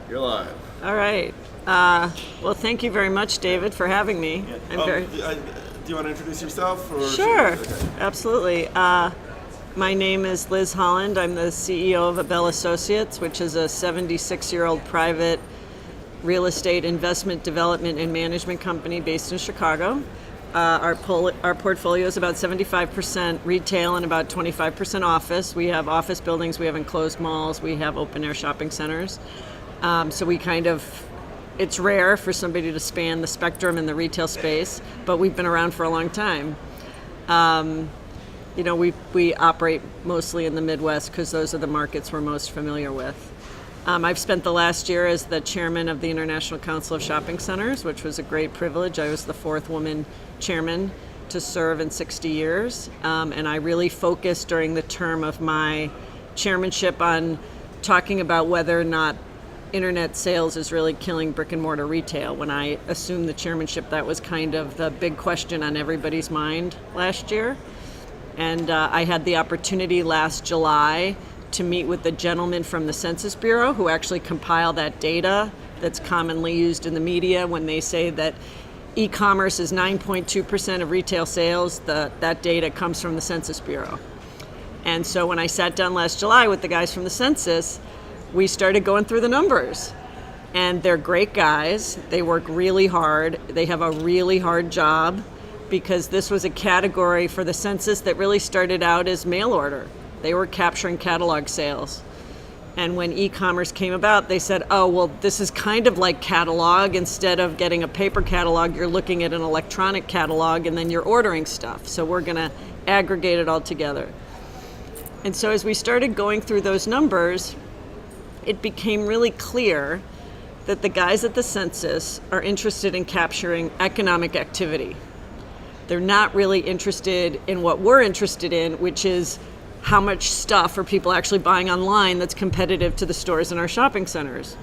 You're live. All right. Well, thank you very much, David, for having me. Yeah. Do you want to introduce yourself? Or Sure, okay. Absolutely. My name is Liz Holland. I'm the CEO of Abbell Associates, which is a 76-year-old private real estate investment development and management company based in Chicago. Our portfolio is about 75% retail and about 25% office. We have office buildings, we have enclosed malls, we have open-air shopping centers. So we it's rare for somebody to span the spectrum in the retail space, but we've been around for a long time. We operate mostly in the Midwest because those are the markets we're most familiar with. I've spent the last year as the chairman of the International Council of Shopping Centers, which was a great privilege. I was the fourth woman chairman to serve in 60 years. And I really focused during the term of my chairmanship on talking about whether or not internet sales is really killing brick and mortar retail. When I assumed the chairmanship, that was kind of the big question on everybody's mind last year. And I had the opportunity last July to meet with the gentleman from the Census Bureau who actually compiled that data that's commonly used in the media when they say that e-commerce is 9.2% of retail sales. That data comes from the Census Bureau. And so when I sat down last July with the guys from the Census, we started going through the numbers. And they're great guys. They work really hard. They have a really hard job because this was a category for the Census that really started out as mail order. They were capturing catalog sales. And when e-commerce came about, they said, oh, well, this is kind of like catalog. Instead of getting a paper catalog, you're looking at an electronic catalog and then you're ordering stuff. So we're going to aggregate it all together. And so as we started going through those numbers, it became really clear that the guys at the Census are interested in capturing economic activity. They're not really interested in what we're interested in, which is how much stuff are people actually buying online that's competitive to the stores in our shopping centers.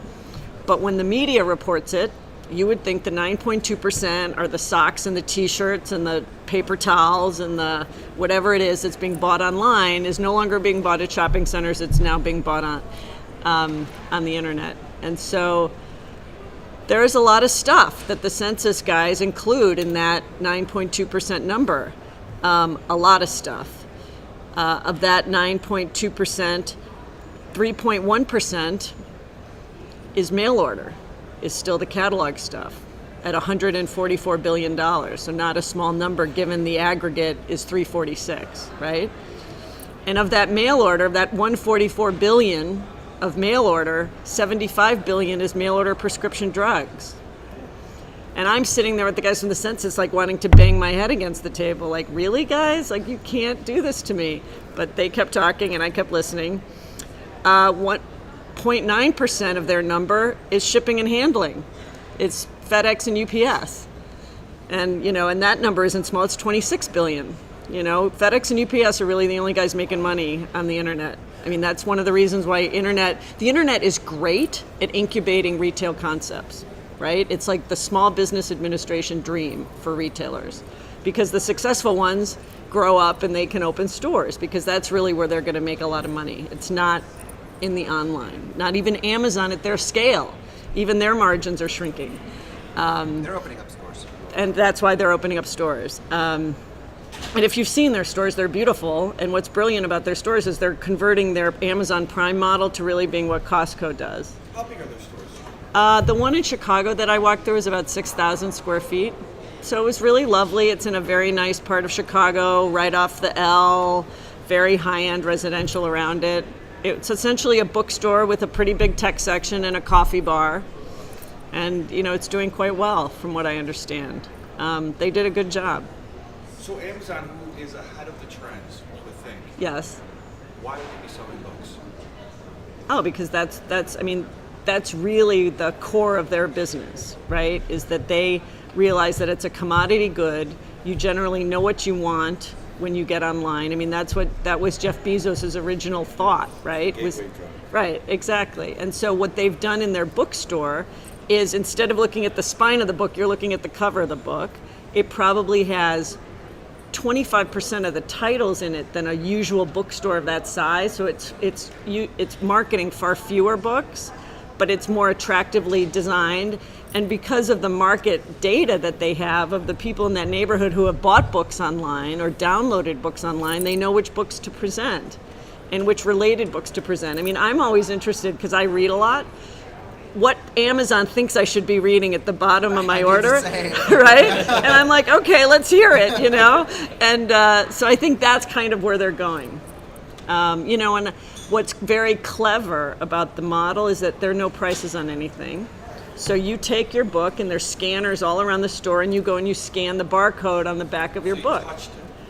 But when the media reports it, you would think the 9.2% are the socks and the t-shirts and the paper towels and the whatever it is that's being bought online is no longer being bought at shopping centers, it's now being bought on the internet. And so there is a lot of stuff that the Census guys include in that 9.2% number, a lot of stuff. Of that 9.2%, 3.1% is mail order, is still the catalog stuff at $144 billion. So not a small number given the aggregate is 346, right? And of that mail order, that 144 billion of mail order, 75 billion is mail order prescription drugs. And I'm sitting there with the guys from the Census like wanting to bang my head against the table. Like, really, guys? Like, you can't do this to me. But they kept talking and I kept listening. 0.9% of their number is shipping and handling. It's FedEx and UPS. And, and that number isn't small. It's 26 billion. FedEx and UPS are really the only guys making money on the internet. I mean, that's one of the reasons why the internet is great at incubating retail concepts. Right? It's like the small business administration dream for retailers because the successful ones grow up and they can open stores because that's really where they're going to make a lot of money. It's not in the online, not even Amazon at their scale. Even their margins are shrinking. They're opening up stores. And that's why they're opening up stores. And if you've seen their stores, they're beautiful. And what's brilliant about their stores is they're converting their Amazon Prime model to really being what Costco does. How big are their stores? The one in Chicago that I walked through was about 6,000 square feet. So it was really lovely. It's in a very nice part of Chicago, right off the L, very high-end residential around it. It's essentially a bookstore with a pretty big tech section and a coffee bar. And, it's doing quite well from what I understand. They did a good job. So Amazon, who is ahead of the trends, you would think. Yes. Why would they be selling books? Oh, because that's really the core of their business, right? Is that they realize that it's a commodity good. You generally know what you want when you get online. I mean, that was Jeff Bezos' original thought, right? Right, exactly. And so what they've done in their bookstore is instead of looking at the spine of the book, you're looking at the cover of the book. It probably has 25% of the titles in it than a usual bookstore of that size. So it's marketing far fewer books, but it's more attractively designed. And because of the market data that they have of the people in that neighborhood who have bought books online or downloaded books online, they know which books to present and which related books to present. I mean, I'm always interested, because I read a lot, what Amazon thinks I should be reading at the bottom of my order, right? And I'm like, okay, let's hear it, you know? And so I think that's kind of where they're going. You know, and what's very clever about the model is that there are no prices on anything. So you take your book, and there's scanners all around the store, and you go and you scan the barcode on the back of your book.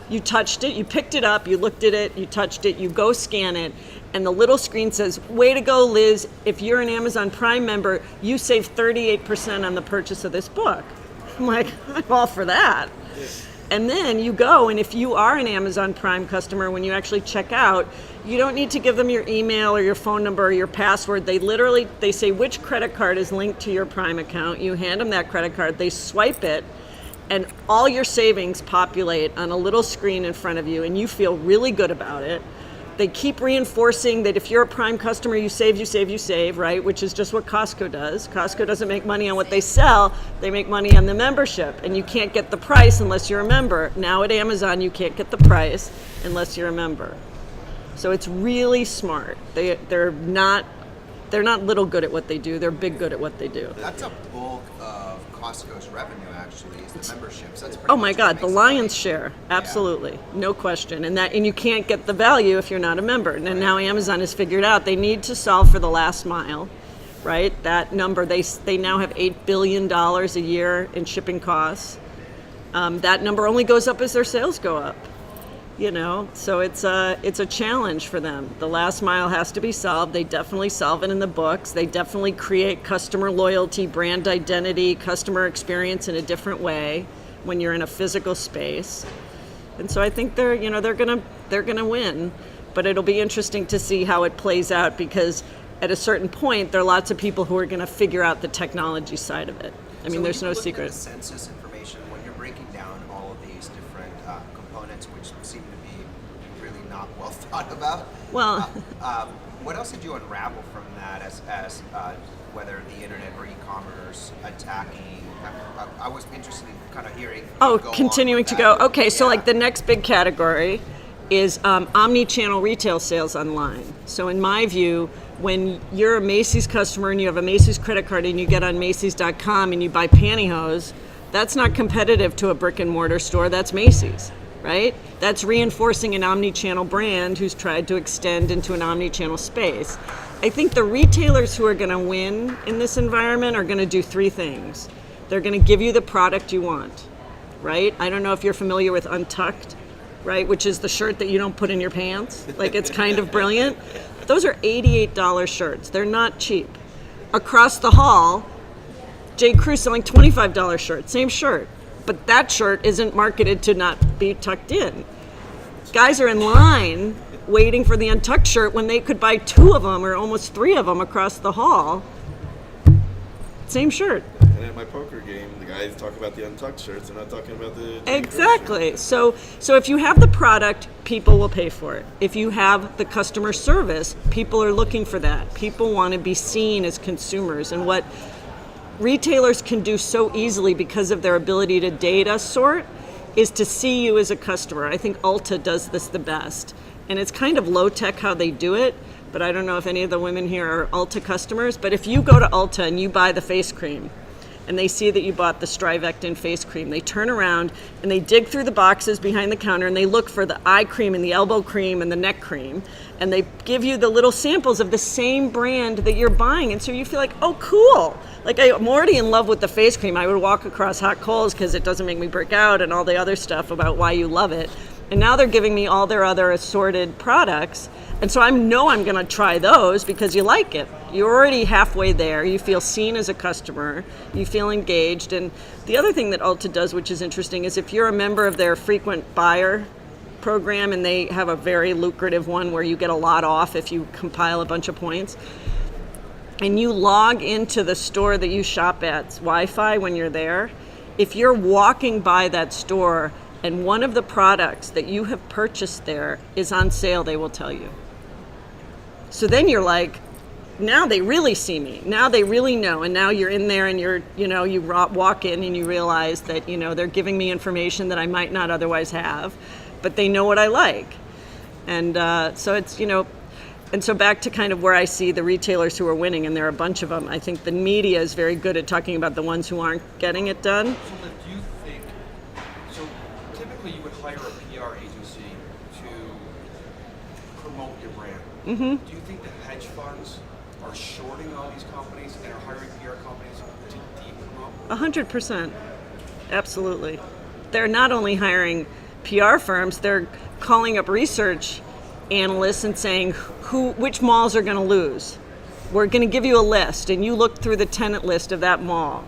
You touched it, you picked it up, you looked at it, you touched it, you go scan it, and the little screen says, way to go, Liz, if you're an Amazon Prime member, you save 38% on the purchase of this book. I'm like, I'm all for that. And then you go, and if you are an Amazon Prime customer, when you actually check out, you don't need to give them your email or your phone number or your password. They say which credit card is linked to your Prime account. You hand them that credit card, they swipe it, and all your savings populate on a little screen in front of you, and you feel really good about it. They keep reinforcing that if you're a Prime customer, you save, right? Which is just what Costco does. Costco doesn't make money on what they sell, they make money on the membership, and you can't get the price unless you're a member. Now at Amazon, you can't get the price unless you're a member. So it's really smart. They're not little good at what they do, they're big good at what they do. That's a bulk of Costco's revenue, actually, is the memberships. That's pretty Oh my much God, what the makes lion's money. share, absolutely, no question. And you can't get the value if you're not a member. And now Amazon has figured out they need to solve for the last mile, right? That number, they now have $8 billion a year in shipping costs. That number only goes up as their sales go up. You know, so it's a challenge for them. The last mile has to be solved. They definitely solve it in the books. They definitely create customer loyalty, brand identity, customer experience in a different way when you're in a physical space. And so I think they're gonna win, but it'll be interesting to see how it plays out, because at a certain point there are lots of people who are going to figure out the technology side of it. I mean, there's no secret. At the census information, when you're breaking down all of these different components, which seem to be really not well thought about. Well, what else did you unravel from that as whether the internet or e-commerce attacking? I was interested in kind of hearing. Oh, go on continuing with to that. go. Okay, so Yeah. like the next big category is omni-channel retail sales online. So in my view, when you're a Macy's customer and you have a Macy's credit card and you get on Macy's.com and you buy pantyhose, that's not competitive to a brick and mortar store, that's Macy's, right? That's reinforcing an omni-channel brand who's tried to extend into an omni-channel space. I think the retailers who are gonna win in this environment are gonna do three things. They're gonna give you the product you want, right? I don't know if you're familiar with Untucked, right? Which is the shirt that you don't put in your pants. Like, it's kind of brilliant. Those are $88 shirts. They're not cheap. Across the hall, J. Crew selling $25 shirt, same shirt. But that shirt isn't marketed to not be tucked in. Guys are in line waiting for the Untucked shirt when they could buy two of them or almost three of them across the hall. Same shirt. And at my poker game, the guys talk about the Untucked shirts. They're not talking about the Exactly. So if you have the product, people will pay for it. If you have the customer service, people are looking for that. People want to be seen as consumers. And what retailers can do so easily because of their ability to data sort is to see you as a customer. I think Ulta does this the best. And it's kind of low tech how they do it, but I don't know if any of the women here are Ulta customers. But if you go to Ulta and you buy the face cream, and they see that you bought the Strivectin face cream, they turn around and they dig through the boxes behind the counter and they look for the eye cream and the elbow cream and the neck cream, and they give you the little samples of the same brand that you're buying. And so you feel like, oh, cool. Like, I'm already in love with the face cream. I would walk across hot coals because it doesn't make me break out and all the other stuff about why you love it. And now they're giving me all their other assorted products. And so I'm going to try those because you like it. You're already halfway there. You feel seen as a customer. You feel engaged. And the other thing that Ulta does, which is interesting, is if you're a member of their frequent buyer program, and they have a very lucrative one where you get a lot off if you compile a bunch of points, and you log into the store that you shop at's Wi-Fi when you're there, if you're walking by that store and one of the products that you have purchased there is on sale, they will tell you. So then you're like, now they really see me. Now they really know. And now you're in there and you walk in and you realize that, they're giving me information that I might not otherwise have, but they know what I like. And so it's, and so back to kind of where I see the retailers who are winning, and there are a bunch of them. I think the media is very good at talking about the ones who aren't getting it done. So Liv, do you think, so typically you would hire a PR agency to promote your brand. Mm-hmm. Do you think the hedge funds are shorting all these companies and are hiring PR companies to de-promote? 100%. Absolutely. They're not only hiring PR firms, they're calling up research analysts and saying which malls are going to lose. We're going to give you a list, and you look through the tenant list of that mall.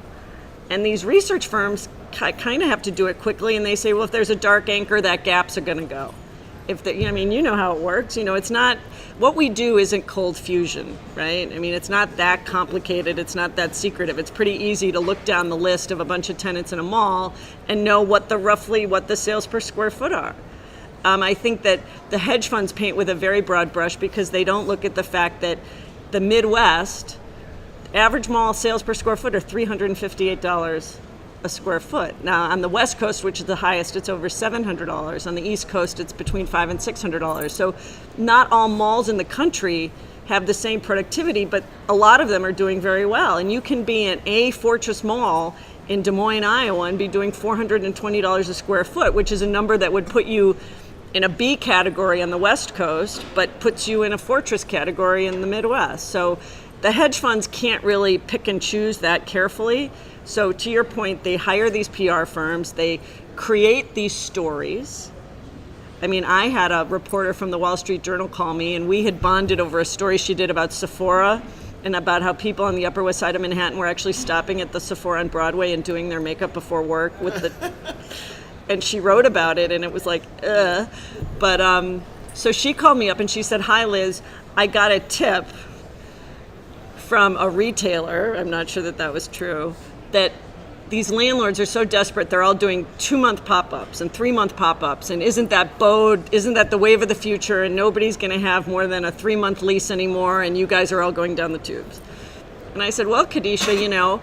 And these research firms kind of have to do it quickly, and they say, well, if there's a dark anchor, that gaps are going to go. You know how it works. It's not, what we do isn't cold fusion, right? It's not that complicated. It's not that secretive. It's pretty easy to look down the list of a bunch of tenants in a mall and know roughly what the sales per square foot are. I think that the hedge funds paint with a very broad brush because they don't look at the fact that the Midwest, average mall sales per square foot are $358 a square foot. Now, on the West Coast, which is the highest, it's over $700. On the East Coast, it's between $500 and $600. So not all malls in the country have the same productivity, but a lot of them are doing very well. And you can be in a Fortress Mall in Des Moines, Iowa, and be doing $420 a square foot, which is a number that would put you in a B category on the West Coast, but puts you in a Fortress category in the Midwest. So the hedge funds can't really pick and choose that carefully. So to your point, they hire these PR firms, they create these stories. I had a reporter from the Wall Street Journal call me, and we had bonded over a story she did about Sephora and about how people on the Upper West Side of Manhattan were actually stopping at the Sephora on Broadway and doing their makeup before work with the... And she wrote about it, and it was like, But so she called me up, and she said, hi, Liz, I got a tip from a retailer, I'm not sure that was true, that these landlords are so desperate, they're all doing 2-month pop-ups and 3-month pop-ups, and isn't that the wave of the future, and nobody's going to have more than a 3-month lease anymore, and you guys are all going down the tubes. And I said, well, Khadisha,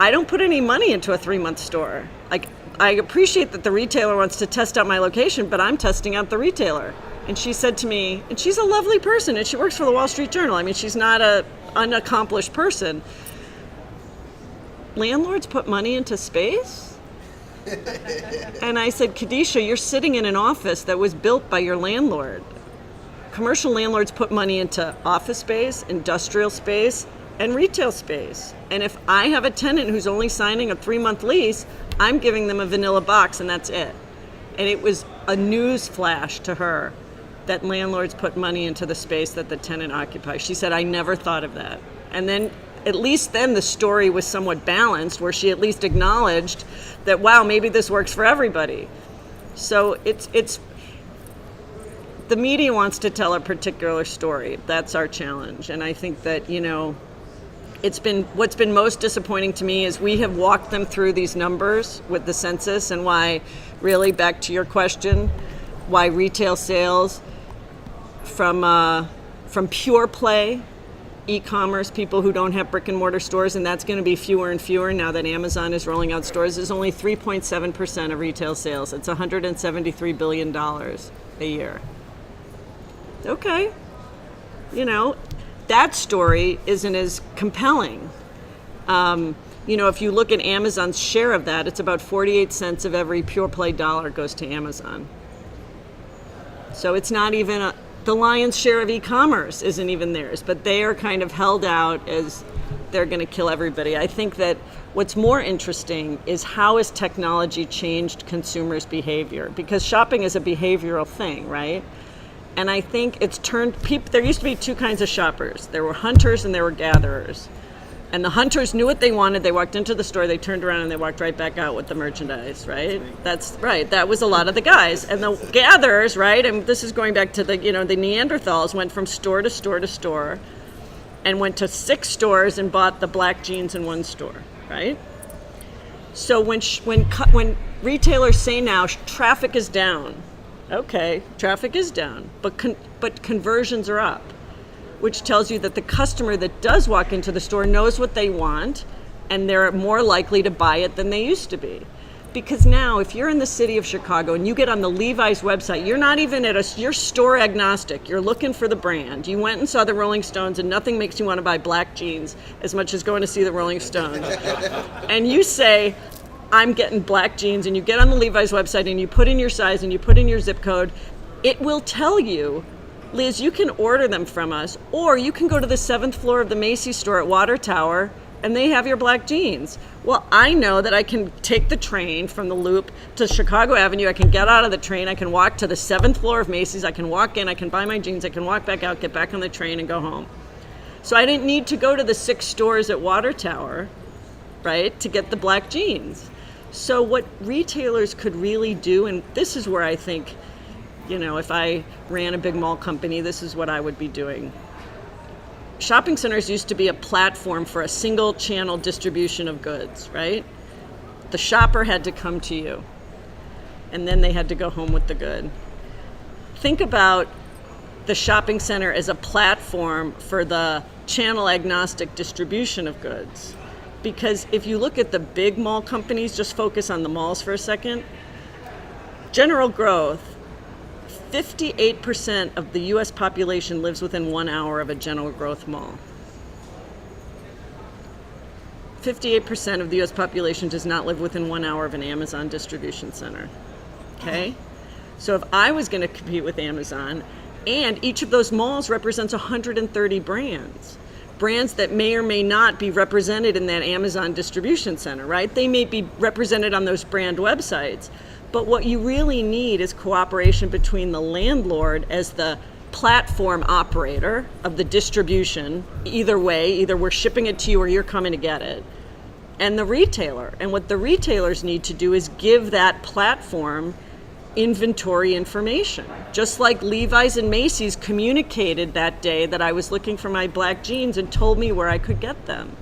I don't put any money into a 3-month store. I appreciate that the retailer wants to test out my location, but I'm testing out the retailer. And she said to me, and she's a lovely person, and she works for the Wall Street Journal. She's not an unaccomplished person. Landlords put money into space? And I said, Khadisha, you're sitting in an office that was built by your landlord. Commercial landlords put money into office space, industrial space, and retail space. And if I have a tenant who's only signing a 3-month lease, I'm giving them a vanilla box, and that's it. And it was a news flash to her that landlords put money into the space that the tenant occupies. She said, I never thought of that. And then, at least then the story was somewhat balanced, where she at least acknowledged that, wow, maybe this works for everybody. So it's the media wants to tell a particular story. That's our challenge. And I think that, what's been most disappointing to me is we have walked them through these numbers with the census, and why, really, back to your question, why retail sales from pure play e-commerce, people who don't have brick and mortar stores, and that's going to be fewer and fewer now that Amazon is rolling out stores, is only 3.7% of retail sales. It's $173 billion a year. Okay. That story isn't as compelling. If you look at Amazon's share of that, it's about 48 cents of every pure play dollar goes to Amazon. So it's not even the lion's share of e-commerce isn't even theirs, but they are kind of held out as they're going to kill everybody. I think that what's more interesting is how has technology changed consumers' behavior? Because shopping is a behavioral thing, right? And I think it's turned people. There used to be two kinds of shoppers. There were hunters and there were gatherers. And the hunters knew what they wanted. They walked into the store, they turned around, and they walked right back out with the merchandise, right? That's right. That was a lot of the guys. And the gatherers, right? And this is going back to the Neanderthals went from store to store to store, and went to 6 stores and bought the black jeans in one store, right? So when retailers say now traffic is down. Okay, traffic is down, but conversions are up. which tells you that the customer that does walk into the store knows what they want, and they're more likely to buy it than they used to be. Because now, if you're in the city of Chicago and you get on the Levi's website, you're not even you're store agnostic. You're looking for the brand. You went and saw the Rolling Stones, and nothing makes you want to buy black jeans as much as going to see the Rolling Stones. And you say, I'm getting black jeans, and you get on the Levi's website and you put in your size and you put in your zip code. It will tell you, Liz, you can order them from us, or you can go to the 7th floor of the Macy's store at Water Tower and they have your black jeans. Well, I know that I can take the train from the Loop to Chicago Avenue. I can get out of the train. I can walk to the 7th floor of Macy's. I can walk in. I can buy my jeans. I can walk back out, get back on the train, and go home. So I didn't need to go to the 6 stores at Water Tower, right, to get the black jeans. So what retailers could really do, and this is where I think, if I ran a big mall company, this is what I would be doing. Shopping centers used to be a platform for a single channel distribution of goods, right? The shopper had to come to you, and then they had to go home with the good. Think about the shopping center as a platform for the channel agnostic distribution of goods. Because if you look at the big mall companies, just focus on the malls for a second, general growth, 58% of the US population lives within 1 hour of a general growth mall. 58% of the US population does not live within 1 hour of an Amazon distribution center. Okay? So if I was going to compete with Amazon, and each of those malls represents 130 brands that may or may not be represented in that Amazon distribution center, right? They may be represented on those brand websites. But what you really need is cooperation between the landlord as the platform operator of the distribution, either way, either we're shipping it to you or you're coming to get it, and the retailer. And what the retailers need to do is give that platform inventory information. Just like Levi's and Macy's communicated that day that I was looking for my black jeans and told me where I could get them.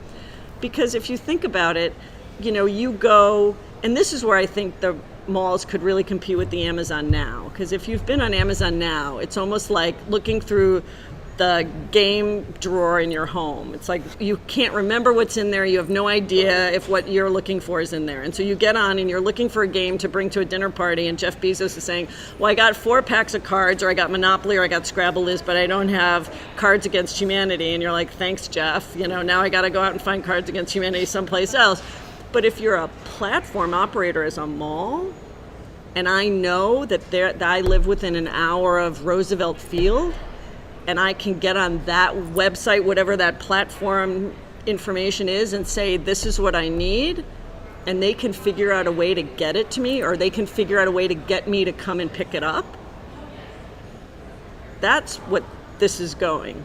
Because if you think about it, you go, and this is where I think the malls could really compete with the Amazon Now. Because if you've been on Amazon Now, it's almost like looking through the game drawer in your home. It's like you can't remember what's in there. You have no idea if what you're looking for is in there. And so you get on and you're looking for a game to bring to a dinner party, and Jeff Bezos is saying, well, I got 4 packs of cards, or I got Monopoly, or I got Scrabble, Liz, but I don't have Cards Against Humanity. And you're like, thanks, Jeff. Now I got to go out and find Cards Against Humanity someplace else. But if you're a platform operator as a mall, and I know that I live within an hour of Roosevelt Field, and I can get on that website, whatever that platform information is, and say, this is what I need, and they can figure out a way to get it to me, or they can figure out a way to get me to come and pick it up. That's what this is going.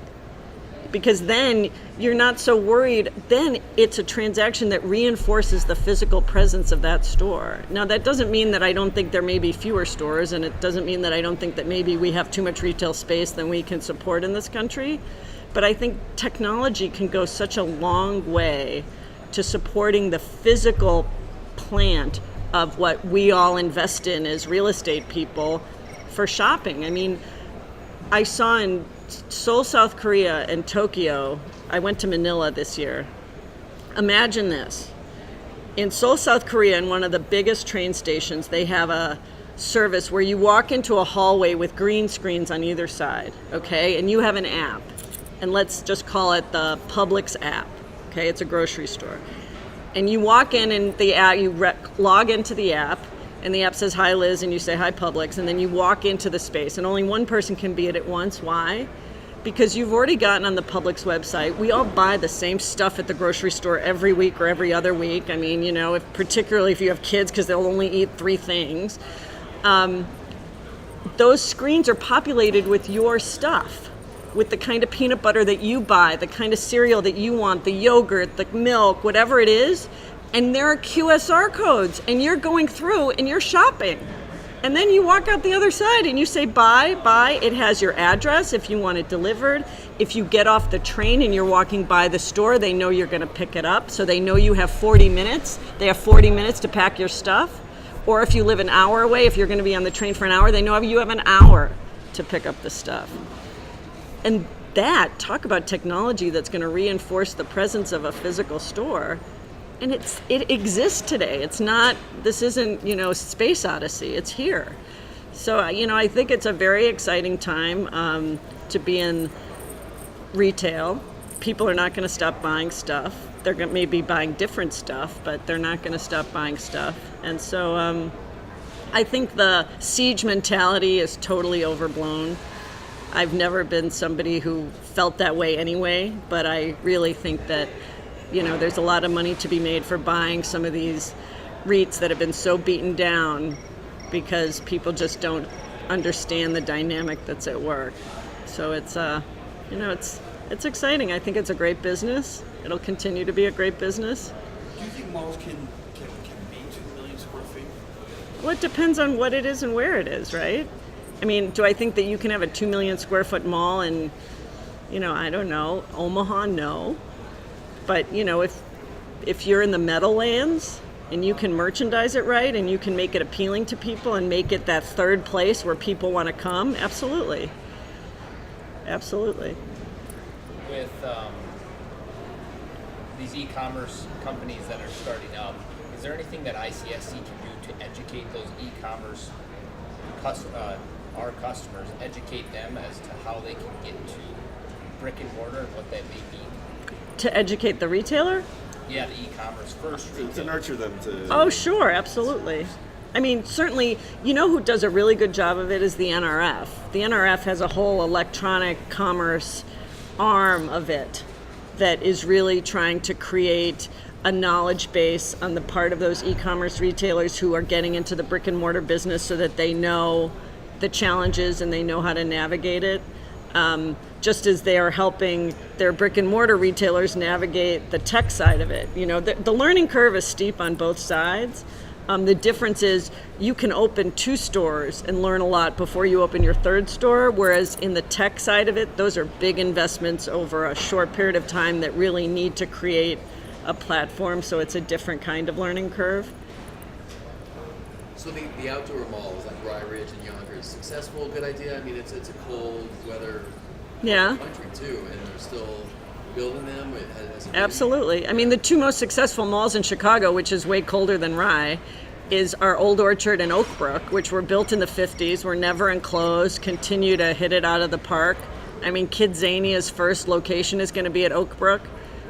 Because then you're not so worried. Then it's a transaction that reinforces the physical presence of that store. Now, that doesn't mean that I don't think there may be fewer stores, and it doesn't mean that I don't think that maybe we have too much retail space than we can support in this country. But I think technology can go such a long way to supporting the physical plant of what we all invest in as real estate people for shopping. I mean, I saw in Seoul, South Korea, and Tokyo, I went to Manila this year. Imagine this. In Seoul, South Korea, in one of the biggest train stations, they have a service where you walk into a hallway with green screens on either side, okay? And you have an app. And let's just call it the Publix app, okay? It's a grocery store. And you walk in and the app, log into the app, and the app says, hi, Liz, and you say, hi, Publix, and then you walk into the space, and only one person can be in it at once. Why? Because you've already gotten on the Publix website. We all buy the same stuff at the grocery store every week or every other week. I mean, particularly if you have kids, because they'll only eat 3 things. Those screens are populated with your stuff, with the kind of peanut butter that you buy, the kind of cereal that you want, the yogurt, the milk, whatever it is. And there are QSR codes, and you're going through and you're shopping. And then you walk out the other side and you say, buy. It has your address if you want it delivered. If you get off the train and you're walking by the store, they know you're going to pick it up. So they know you have 40 minutes. They have 40 minutes to pack your stuff. Or if you live an hour away, if you're going to be on the train for an hour, they know you have an hour to pick up the stuff. And talk about technology that's going to reinforce the presence of a physical store. And it exists today. This isn't, Space Odyssey. It's here. So, I think it's a very exciting time to be in retail. People are not going to stop buying stuff. They're going to maybe buying different stuff, but they're not going to stop buying stuff. And so I think the siege mentality is totally overblown. I've never been somebody who felt that way anyway, but I really think that, there's a lot of money to be made for buying some of these REITs that have been so beaten down because people just don't understand the dynamic that's at work. So it's, it's exciting. I think it's a great business. It'll continue to be a great business. Do you think malls can be 2 million square feet? Well, it depends on what it is and where it is, right? I mean, do I think that you can have a 2 million square foot mall in, I don't know, Omaha? No. But, if you're in the Meadowlands and you can merchandise it right and you can make it appealing to people and make it that third place where people want to come, absolutely. Absolutely. With these e-commerce companies that are starting up, is there anything that ICSC can do to educate those e-commerce our customers, educate them as to how they can get to brick and mortar and what that may mean? To educate the retailer? Yeah, the e-commerce first. To nurture them to. Oh, sure, absolutely. I mean, certainly, who does a really good job of it is the NRF. The NRF has a whole electronic commerce arm of it that is really trying to create a knowledge base on the part of those e-commerce retailers who are getting into the brick and mortar business so that they know the challenges and they know how to navigate it. Just as they are helping their brick and mortar retailers navigate the tech side of it. The learning curve is steep on both sides. The difference is you can open 2 stores and learn a lot before you open your 3rd store, whereas in the tech side of it, those are big investments over a short period of time that really need to create a platform, so it's a different kind of learning curve. So the outdoor malls like Rye Ridge and Yonkers, successful, good idea? I mean, it's a cold weather country too, and they're still building them? Absolutely. I mean, the 2 most successful malls in Chicago, which is way colder than Rye, is our Old Orchard and Oakbrook, which were built in the 50s, were never enclosed, continue to hit it out of the park. I mean, Kidzania's first location is going to be at Oakbrook.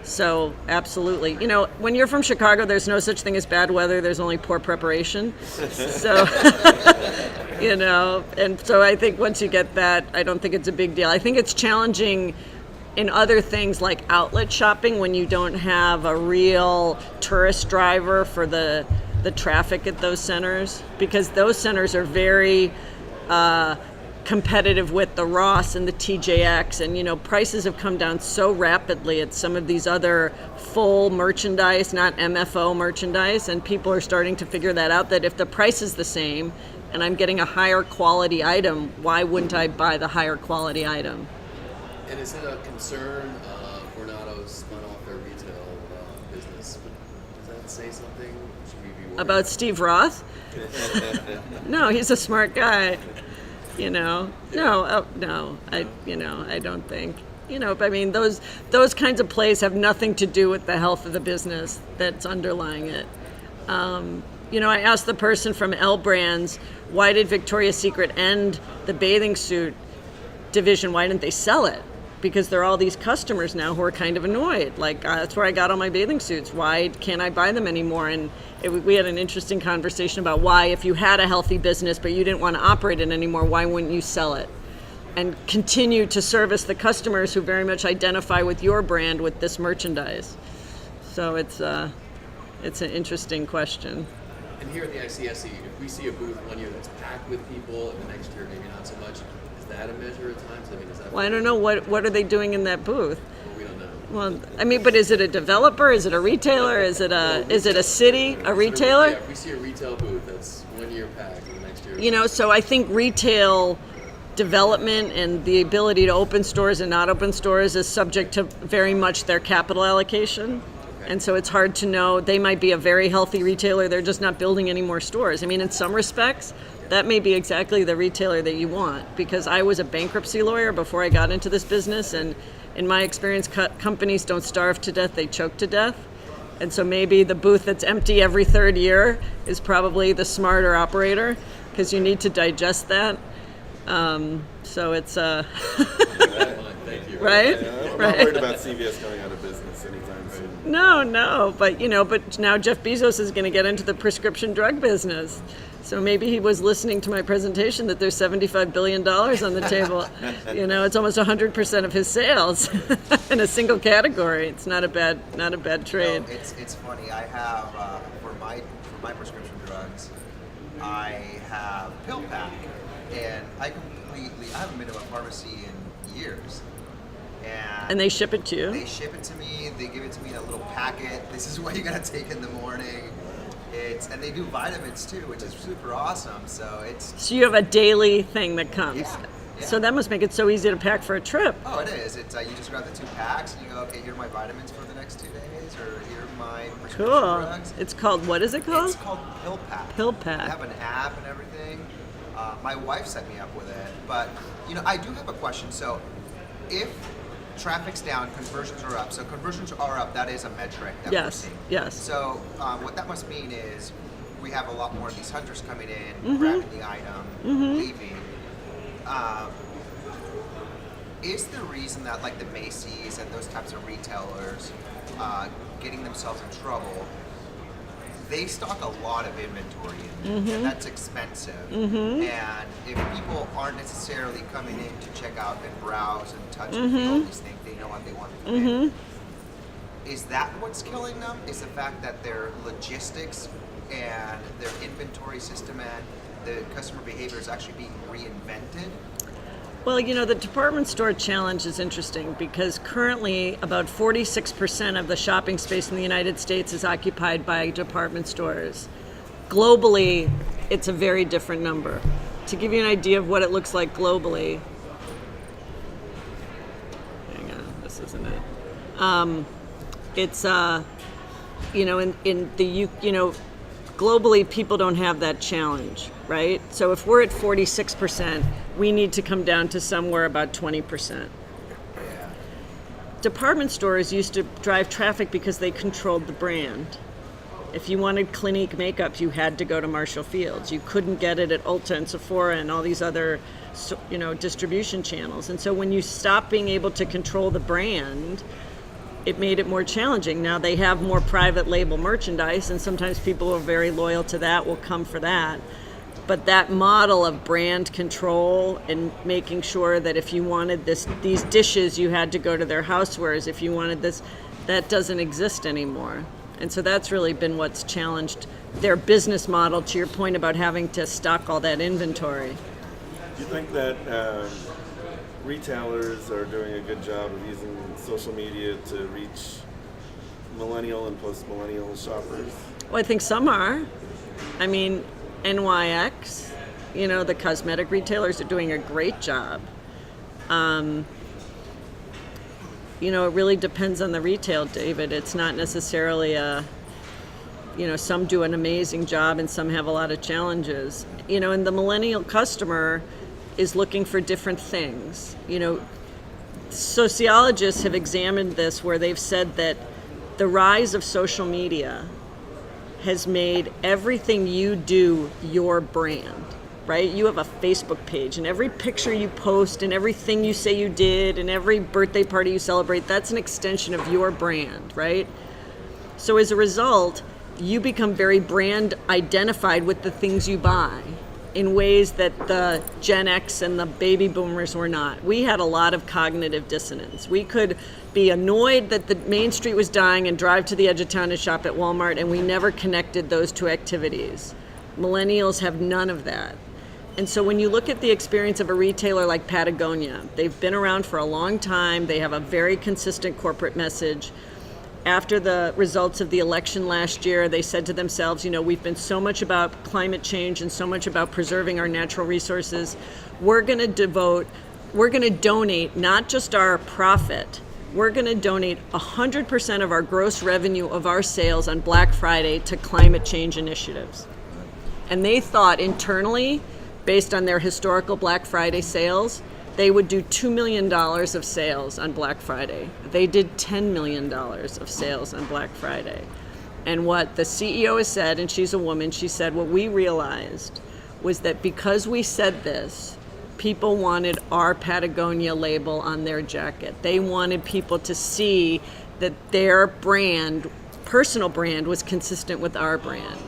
So, absolutely. When you're from Chicago, there's no such thing as bad weather. There's only poor preparation. So, and so I think once you get that, I don't think it's a big deal. I think it's challenging in other things like outlet shopping when you don't have a real tourist driver for the traffic at those centers, because those centers are very competitive with the Ross and the TJX, and prices have come down so rapidly at some of these other full merchandise, not MFO merchandise, and people are starting to figure that out, that if the price is the same and I'm getting a higher quality item, why wouldn't I buy the higher quality item? And is it a concern Coronado spun off their retail business? Does that say something? Should we be worried about Steve Roth? No, he's a smart guy. I don't think. I mean, those kinds of plays have nothing to do with the health of the business that's underlying it. I asked the person from L Brands, why did Victoria's Secret end the bathing suit division? Why didn't they sell it? Because there are all these customers now who are kind of annoyed. Like, that's where I got all my bathing suits. Why can't I buy them anymore? And we had an interesting conversation about why, if you had a healthy business but you didn't want to operate it anymore, why wouldn't you sell it? And continue to service the customers who very much identify with your brand with this merchandise. So it's an interesting question. And here at the ICSC, if we see a booth one year that's packed with people and the next year maybe not so much, is that a measure at times? I mean, is that? Well, I don't know. What are they doing in that booth? Well, we don't know. Well, I mean, but is it a developer? Is it a retailer? Is it a city? A retailer? Yeah, if we see a retail booth that's 1 year packed and the next year. So I think retail development and the ability to open stores and not open stores is subject to very much their capital allocation. Okay. And so it's hard to know. They might be a very healthy retailer. They're just not building any more stores. I mean, in some respects, that may be exactly the retailer that you want, because I was a bankruptcy lawyer before I got into this business, and in my experience, companies don't starve to death, they choke to death. And so maybe the booth that's empty every third year is probably the smarter operator, because you need to digest that. So it's Thank you. right? Yeah, I'm not Right. worried about CVS going out of business anytime soon. No, but but now Jeff Bezos is going to get into the prescription drug business. So maybe he was listening to my presentation that there's $75 billion on the table. It's almost 100% of his sales in a single category. It's not a bad trade. No, it's funny. I have for my prescription drugs, I have PillPack, and I haven't been to a pharmacy in years. And they ship it to you? They ship it to me. They give it to me in a little packet. This is what you gotta take in the morning. And they do vitamins too, which is super awesome. So you have a daily thing that comes. Yeah. So that must make it so easy to pack for a trip. Oh, it is. It's you just grab the 2 packs and you go, okay, here are my vitamins for the next 2 days, or here are my prescription Cool. drugs. It's called, what is it called? It's called PillPack. PillPack. They have an app and everything. My wife set me up with it, but I do have a question. So, if traffic's down, conversions are up. So conversions are up. That is a metric that we're seeing. Yes. So what that must mean is we have a lot more of these hunters coming in, grabbing the item, leaving. Is the reason that like the Macy's and those types of retailers getting themselves in trouble? They stock a lot of inventory in, and that's expensive. And if people aren't necessarily coming in to check out and browse and touch and feel these things, they know what they want to come in. Is that what's killing them? Is the fact that their logistics and their inventory system and the customer behavior is actually being reinvented? Well, the department store challenge is interesting because currently about 46% of the shopping space in the United States is occupied by department stores. Globally, it's a very different number. To give you an idea of what it looks like globally, hang on, this isn't it. It's in the globally people don't have that challenge, right? So if we're at 46%, we need to come down to somewhere about 20%. Department stores used to drive traffic because they controlled the brand. If you wanted Clinique makeup, you had to go to Marshall Fields. You couldn't get it at Ulta and Sephora and all these other, distribution channels. And so when you stop being able to control the brand, it made it more challenging. Now they have more private label merchandise, and sometimes people who are very loyal to that will come for that. But that model of brand control and making sure that if you wanted these dishes, you had to go to their housewares. If you wanted this, that doesn't exist anymore. And so that's really been what's challenged their business model, to your point about having to stock all that inventory. Do you think that retailers are doing a good job of using social media to reach millennial and post-millennial shoppers? Well, I think some are. I mean, NYX, the cosmetic retailers are doing a great job. It really depends on the retail, David. It's not necessarily some do an amazing job and some have a lot of challenges. And the millennial customer is looking for different things. Sociologists have examined this where they've said that the rise of social media has made everything you do your brand, right? You have a Facebook page, and every picture you post and everything you say you did and every birthday party you celebrate, that's an extension of your brand, right? So as a result, you become very brand identified with the things you buy in ways that the Gen X and the baby boomers were not. We had a lot of cognitive dissonance. We could be annoyed that the main street was dying and drive to the edge of town and shop at Walmart, and we never connected those two activities. Millennials have none of that. And so when you look at the experience of a retailer like Patagonia, they've been around for a long time, they have a very consistent corporate message. After the results of the election last year, they said to themselves, we've been so much about climate change and so much about preserving our natural resources. We're going to donate not just our profit, we're going to donate 100% of our gross revenue of our sales on Black Friday to climate change initiatives. And they thought internally, based on their historical Black Friday sales, they would do $2 million of sales on Black Friday. They did $10 million of sales on Black Friday. And what the CEO has said, and she's a woman, she said, what we realized was that because we said this, people wanted our Patagonia label on their jacket. They wanted people to see that their brand, personal brand, was consistent with our brand.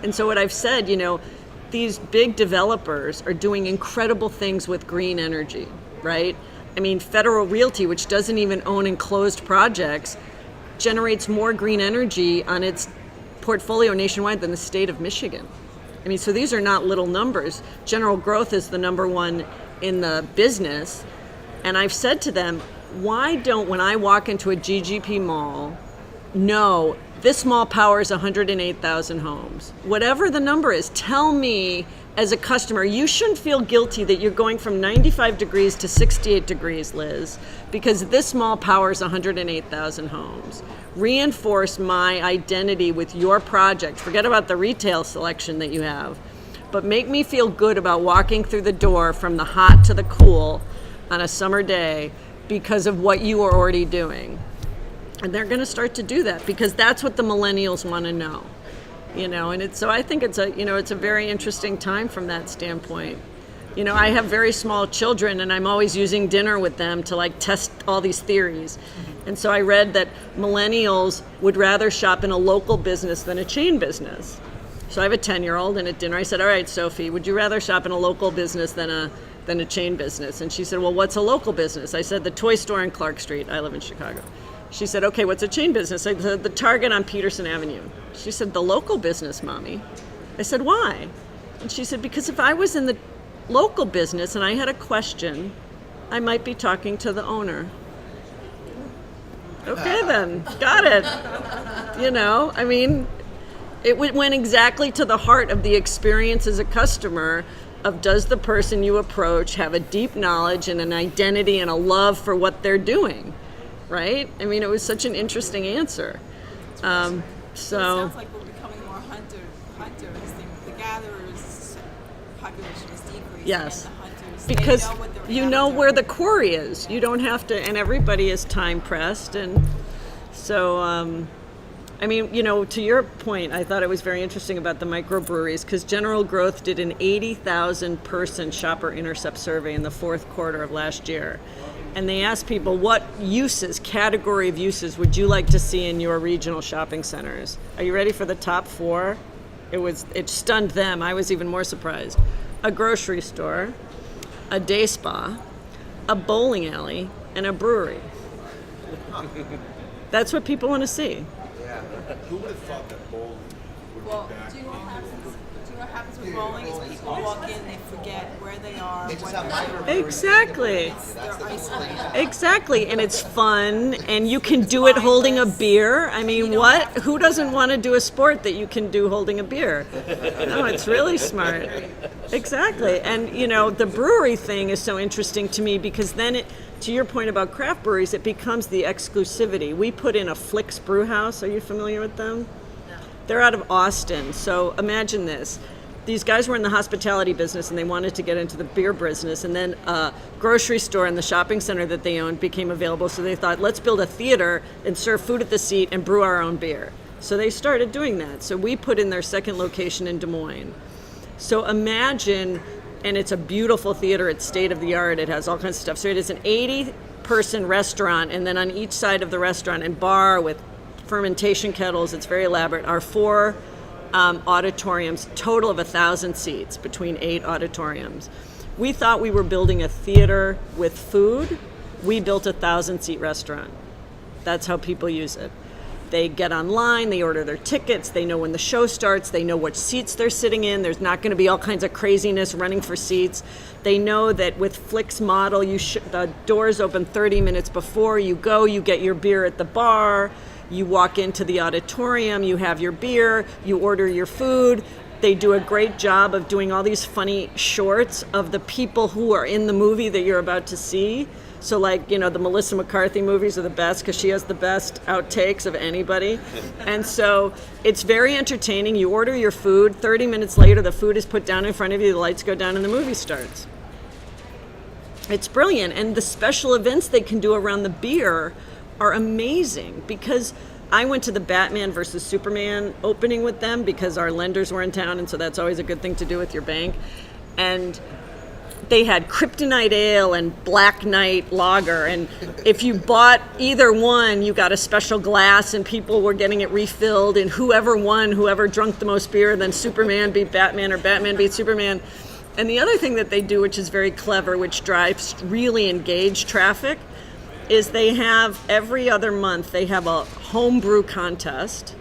And so what I've said, these big developers are doing incredible things with green energy, right? I mean, Federal Realty, which doesn't even own enclosed projects, generates more green energy on its portfolio nationwide than the state of Michigan. I mean, so these are not little numbers. General Growth is the number one in the business. And I've said to them, why don't, when I walk into a GGP mall, no, this mall powers 108,000 homes. Whatever the number is, tell me as a customer, you shouldn't feel guilty that you're going from 95 degrees to 68 degrees, Liz, because this mall powers 108,000 homes. Reinforce my identity with your project. Forget about the retail selection that you have, but make me feel good about walking through the door from the hot to the cool on a summer day because of what you are already doing. And they're going to start to do that because that's what the millennials want to know, and so I think it's a very interesting time from that standpoint. I have very small children and I'm always using dinner with them to test all these theories. And so I read that millennials would rather shop in a local business than a chain business. So I have a 10-year-old, and at dinner I said, all right, Sophie, would you rather shop in a local business than a chain business? And she said, well, what's a local business? I said, the toy store in Clark Street. I live in Chicago. She said, okay, what's a chain business? I said, the Target on Peterson Avenue. She said, the local business, Mommy. I said, why? And she said, because if I was in the local business and I had a question, I might be talking to the owner. Okay then, got it. It went exactly to the heart of the experience as a customer of, does the person you approach have a deep knowledge and an identity and a love for what they're doing, right? It was such an interesting answer. So it sounds like we're becoming more hunters. The gatherers population is decreasing. Yes. And the hunters, Because they know what they're you know after. where the quarry is. You don't have to, and everybody is time pressed. And so, to your point, I thought it was very interesting about the microbreweries because General Growth did an 80,000 person shopper intercept survey in the fourth quarter of last year. And they asked people, what category of uses would you like to see in your regional shopping centers? Are you ready for the top 4? It stunned them. I was even more surprised. A grocery store, a day spa, a bowling alley, and a brewery. That's what people want to see. Yeah. Who would have thought that bowling would Well, be back? do you know what happens with bowling? Is people walk in, they forget where they are. They just what have they're microbreweries. Exactly. That's the isolated. Exactly, and it's fun, and you can do it holding a beer. Who doesn't want to do a sport that you can do holding a beer? No, it's really smart. Exactly, and the brewery thing is so interesting to me because then to your point about craft breweries, it becomes the exclusivity. We put in a Flicks Brew House. Are you familiar with them? No. They're out of Austin, so imagine this. These guys were in the hospitality business and they wanted to get into the beer business, and then a grocery store in the shopping center that they owned became available, so they thought, let's build a theater and serve food at the seat and brew our own beer. So they started doing that. So we put in their second location in Des Moines. So imagine, and it's a beautiful theater, it's state of the art, it has all kinds of stuff. So it is an 80-person restaurant, and then on each side of the restaurant and bar with fermentation kettles, it's very elaborate, are 4 auditoriums, total of 1,000 seats between 8 auditoriums. We thought we were building a theater with food. We built a 1,000-seat restaurant. That's how people use it. They get online, they order their tickets, they know when the show starts, they know which seats they're sitting in. There's not going to be all kinds of craziness running for seats. They know that with Flick's model, the doors open 30 minutes before you go, you get your beer at the bar, you walk into the auditorium, you have your beer, you order your food. they do a great job of doing all these funny shorts of the people who are in the movie that you're about to see. So like, the Melissa McCarthy movies are the best because she has the best outtakes of anybody. And so it's very entertaining. You order your food, 30 minutes later the food is put down in front of you, the lights go down and the movie starts. It's brilliant. And the special events they can do around the beer are amazing, because I went to the Batman versus Superman opening with them because our lenders were in town, and so that's always a good thing to do with your bank. And they had Kryptonite Ale and Black Knight Lager, and if you bought either one, you got a special glass, and people were getting it refilled, and whoever won, whoever drunk the most beer, then Superman beat Batman or Batman beat Superman. And the other thing that they do, which is very clever, which drives really engaged traffic, is they have every other month, they have a homebrew contest,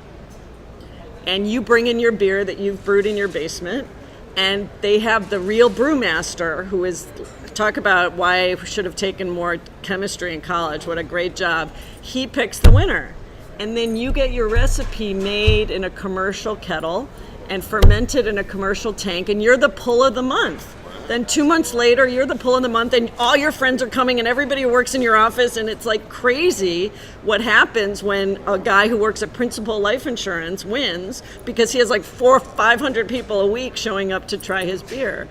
and you bring in your beer that you've brewed in your basement, and they have the real brewmaster, who is, talk about why I should have taken more chemistry in college, what a great job. He picks the winner. And then you get your recipe made in a commercial kettle and fermented in a commercial tank, and you're the pull of the month. Then 2 months later, you're the pull of the month, and all your friends are coming, and everybody who works in your office, and it's like crazy what happens when a guy who works at Principal Life Insurance wins, because he has like 400 or 500 people a week showing up to try his beer.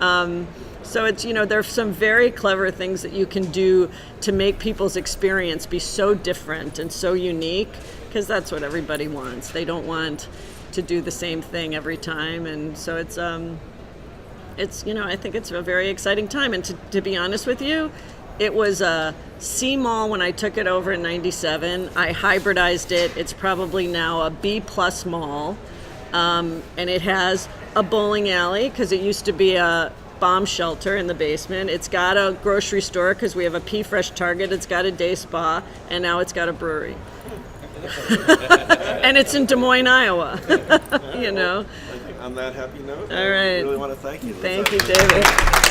So it's, there's some very clever things that you can do to make people's experience be so different and so unique, because that's what everybody wants. They don't want to do the same thing every time, and so it's I think it's a very exciting time. And to be honest with you, it was a C mall when I took it over in '97. I hybridized it. It's probably now a B+ mall, and it has a bowling alley because it used to be a bomb shelter in the basement. It's got a grocery store because we have a P Fresh Target. It's got a day spa, and now it's got a brewery. And it's in Des Moines, Iowa. I think on that happy note, All right. I really want to thank you. Thank you, David.